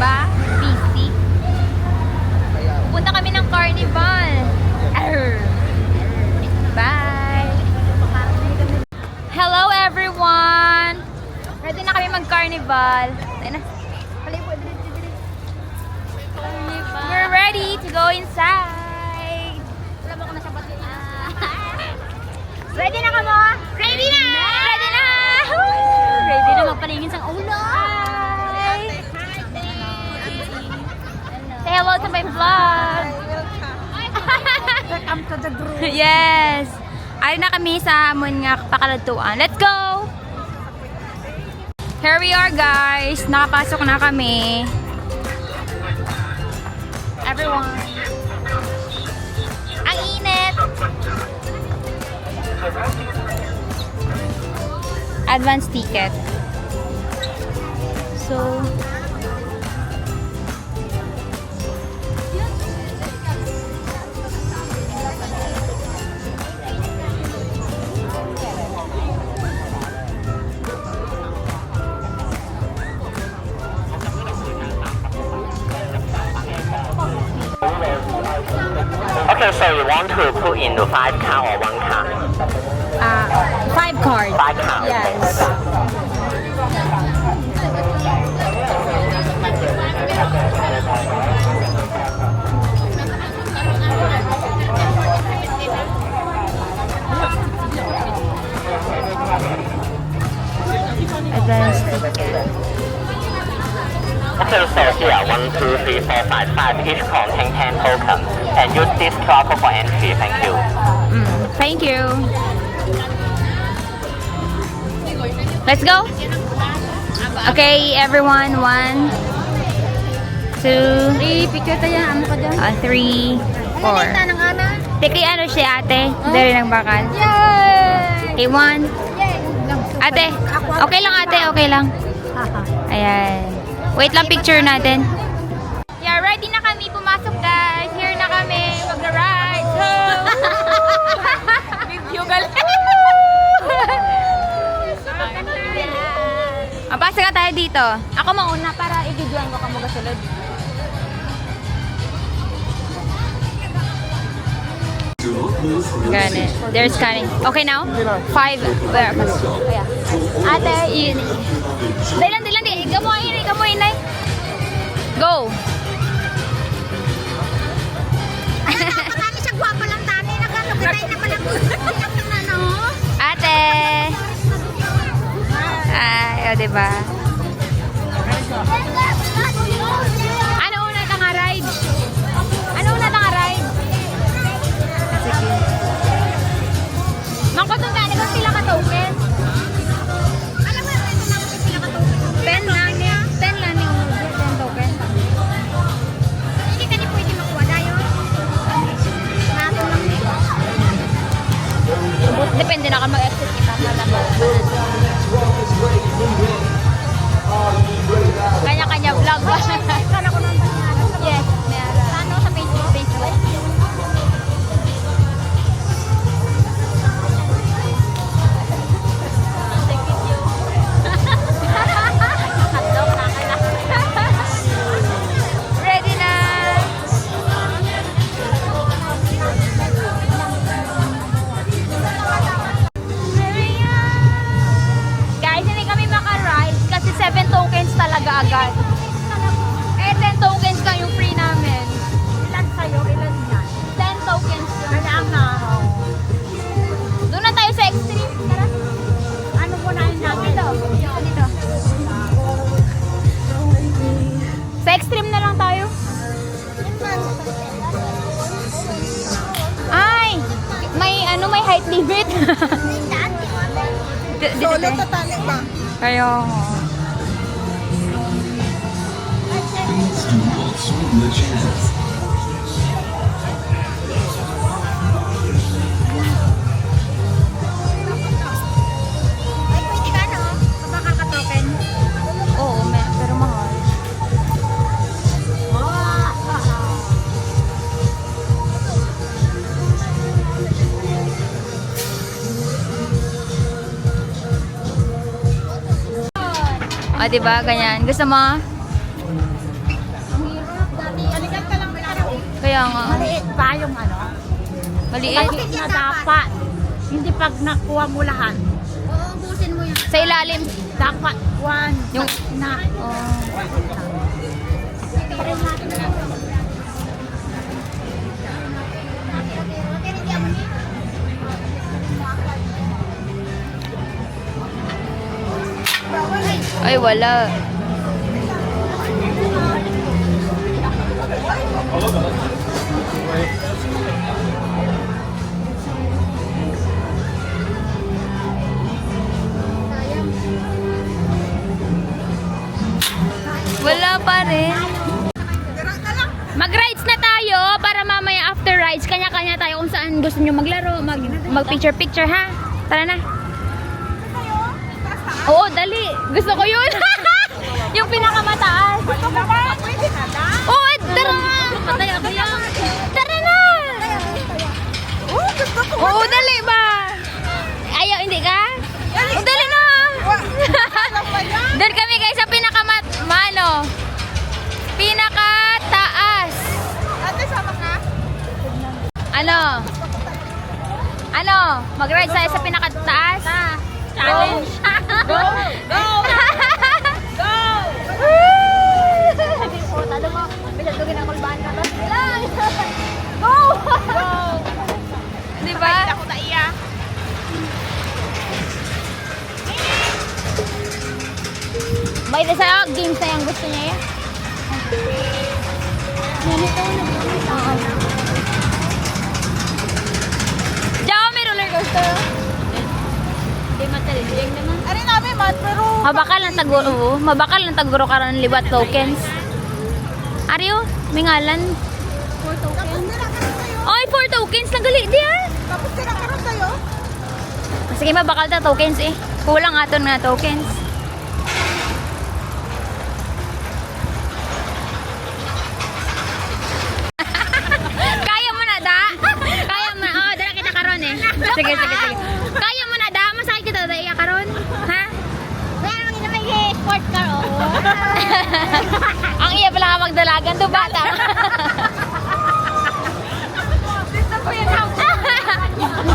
ba? Busy. Pupunta kami ng carnival. Arr. Bye! Hello everyone! Ready na kami mag-carnival. We're ready to go inside. Ready na ka mo? Ready na! Ready na! Ready na magpaningin sa ulo. Hi! Say hello to my vlog. Welcome to the group. Yes! Ay na kami sa amon nga pakaladtuan. Let's go! Here we are guys. Nakapasok na kami. Everyone. Ang init. Advance ticket. So, Okay, so you want to put in the 5 car or 1 car? 5 cards. 5 car. Yes. Advance ticket. Okay, so here 1, 2, 3, 4, 5, 5. Each contain 10 tokens. And use this QR code for entry. Thank you. Thank you. Let's go. Okay, everyone. 1, 2, Picture tayo, ano ka dyan? 3, 4. Tanang ana? Teki, ano siya ate? Dari ng bakal. Yay! Okay, 1. Ate, okay lang ate, okay lang. Ayan. Wait lang picture natin. Yeah, ready na kami. Pumasok guys. Here na kami. Mag-ride. Review galing. Pasa ka tayo dito. Ako mauna para i-videoan ko kamo gasulod. Ganit. They're scanning. Okay now? 5. Where? Kaya. Ate, yun. Dahil lang. Kamu inay. Go. Kami siya gwapa lang tani. Nakalugitay na pala po. Ate. Ay, o diba? Ano una ka nga ride? Sige. Mangkotong ka, nagawin sila ka token. Alam mo, ito na ako sila katukin. 10 lang ni 10 token. Hindi ka ni pwede makuha dayo. Nato lang nito. Depende na kung mag-exit kita. Kanya-kanya vlog ba? Sana ko nang pangalan. Yes, meron. Ano sa Facebook? Ready na! Guys, hindi kami maka-ride kasi 7 tokens talaga agad. Eh, 10 tokens ka yung free namin. Ilan sa'yo? Ilan yan? 10 tokens yung Kailangan na. Doon na tayo sa extreme. Tara. Ano po na yun namin? Dito. Sa extreme na lang tayo. Ay! May height limit. Dito tayo. tatali ba? Kaya Ay, pwede ka no? Kapag kakatoken. oo, pero mahal. O, diba? Ganyan. Gusto mo? Kaya nga. Maliit pa yung ano. Maliit. Maliit na dapat. Hindi pag nakuha mo lahat. Oo, ubusin mo yan. Sa ilalim. Dapat one. Yung... Na. Oh. Ay, wala. Wala pa rin. Mag-rides na tayo para mamaya after rides, kanya-kanya tayo kung saan gusto nyo maglaro, mag-picture-picture ha. Tara na. Oo, dali. Gusto ko yun. Yung pinakamataas. Oo, tara na. Tara na. Oo, dali ba? Ayaw, hindi ka? Oo, dali na. Doon kami guys sa pinakataas. Ate, sama ka? Ano? Mag-ride tayo sa pinakataas? Challenge. Go! Go! Go! Talo mo. Pinatugin ang kulbaan ka. Go! Go! Di ba? Ako na iya. May sa games na yung gusto niya yan. Diyan may roller coaster. Hindi mataliling naman. Ari namin, mat, pero... Mabakal lang taguro ka ng liwat tokens. Ariyo, may ngalan. 4 tokens. Ay, 4 tokens lang gali di ah. Tapos kinakaroon tayo. Sige, mabakal ta tokens eh. Kulang aton na tokens. Kaya mo na da? Kaya mo na. Oh, dala kita karon eh. Sige. Kaya mo na da? Masakit kita da iya karon? Ha? Kaya naman ina may sport car, oh. Ang iya pala ka magdalagan to bata. Gusto ko yun ako.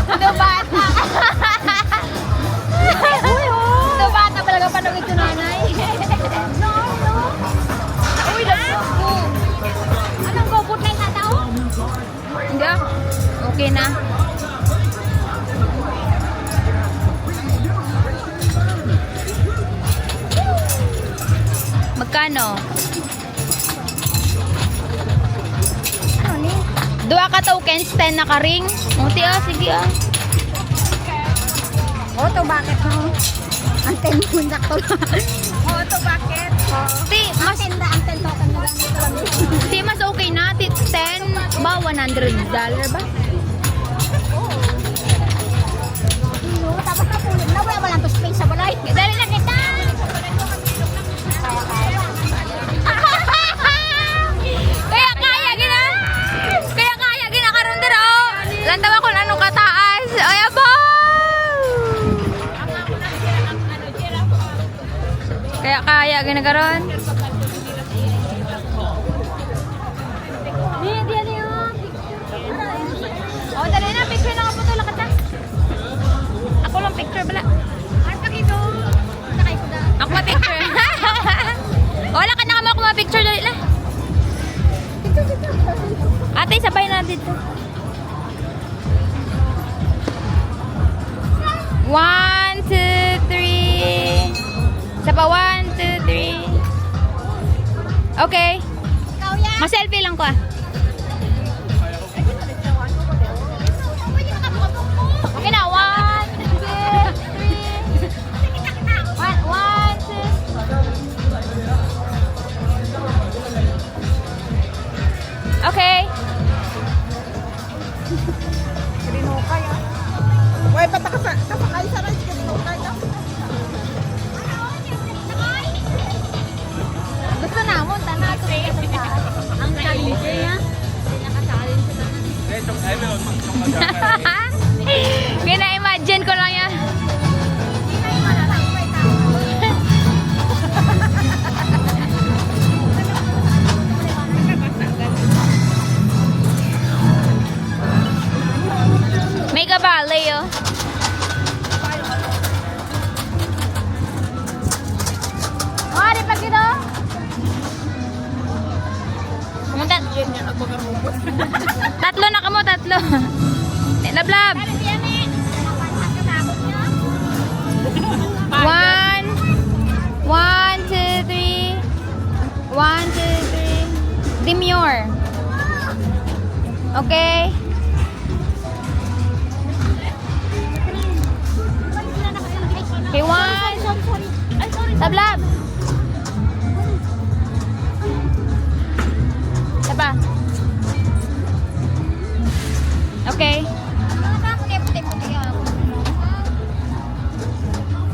To bata. To bata pala ka panawid to nanay. No. Uy, let's go. Anong go? Boot na yung tataw? Hindi ah. Okay na. Magkano? Ano ni? Dua ka tokens, 10 na ka ring. Muti ah, sige ah. Auto bakit mo? Ang 10 pundak to. Auto bakit? Ti, mas, Ang 10 token mo lang. ti, mas okay na. Ti, 10 ba? $100 ba? Tapos na pulong na. Wala lang to space sa balay. Dali na kita! Kaya gina karon dira oh. Lantaw ako ano kataas. Ay aba. Kaya gina karon. Di oh, dali na picture na ako to lakat na. Ako lang picture bala. Ang pakito. Sakay ko da. Ako ma picture. Wala ka na ako ma picture dali na. Ate, sabay na dito. 1, 2, 3. Isa pa, 1, 2, 3. Okay. Ikaw yan. Ma-selfie lang ko ah. Okay na, 1, 2, 3. 1, 2. Okay. Rinukay ah. Uy, ba't nakasakay sa rice ka rinukay ah? Gusto na mo, tana ito. Ang challenge niya. Leo. Oh, di pa dito. Pumunta. Tatlo na kamo, tatlo. Lablab. One, 1, 2, 3. 1, 2, 3. Demure. Okay. Okay, 1. Tablab. Taba. Okay.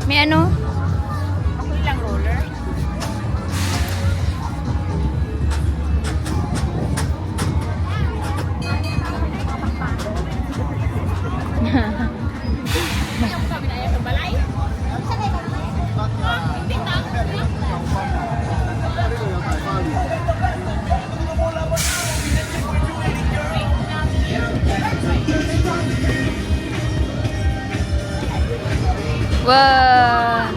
May ano? Ako lang roller. Wow.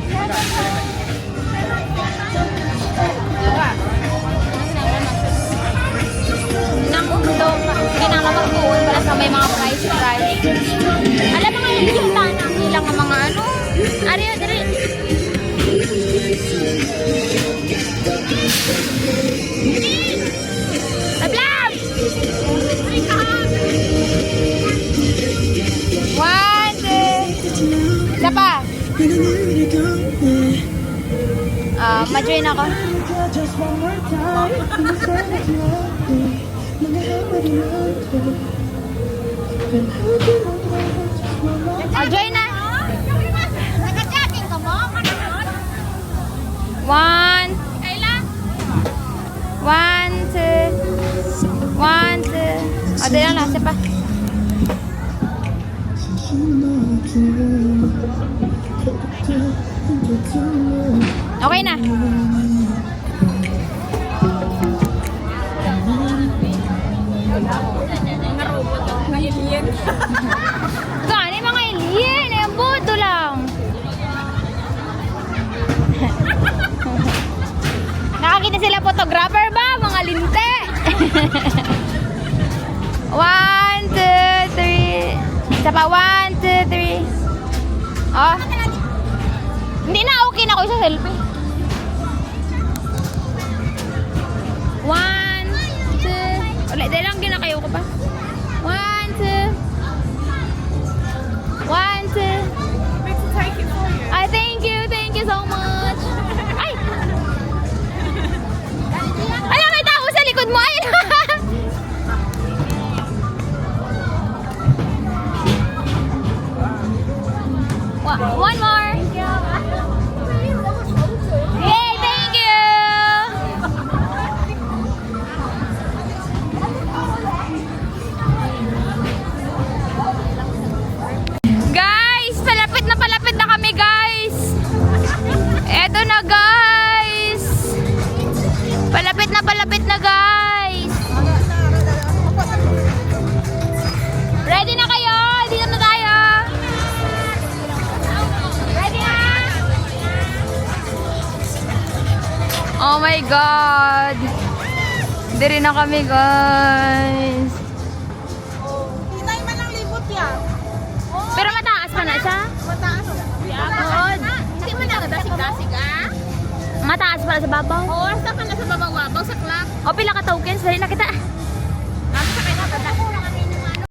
Nang ulo, kinalaman ko wala sa may mga price. Alam mga yung tanang nilang mga ano. Ari, ari. Tablab! 1, 2. Isa pa. Ma-join ako. Join na. Nag-chatting ka mo? 1, Kailan? 1, 2. 1, 2. O, dali lang. Isa pa. Okay na. Mga robot, mga alien. Kani mga alien. Ayan, boto lang. Nakakita sila photographer ba? Mga linte. 1, 2, 3. Isa pa. 1, 2, 3. Oh. Hindi na, okay na ako sa selfie. 1, 2. Ulit, dahil lang ginakayo ko pa. 1, 2. 1, 2. Ay, thank you so much. Ay! Alam, may tao sa likod mo. Ay! One more. Yay, thank you. Guys, palapit na kami, guys. Eto na, guys. Palapit na, guys. Ready na kayo? Dito na tayo. Ready na? Oh my God. Diri na kami, guys. Hinay man ang libot yan. Pero mataas pa na siya. Mataas. Oo. Hindi mo nagdasig-dasig ah. Mataas pala sa babaw. Oo, sa ka na sa babaw-babaw sa clock. O, pila ka tokens. Dali na kita.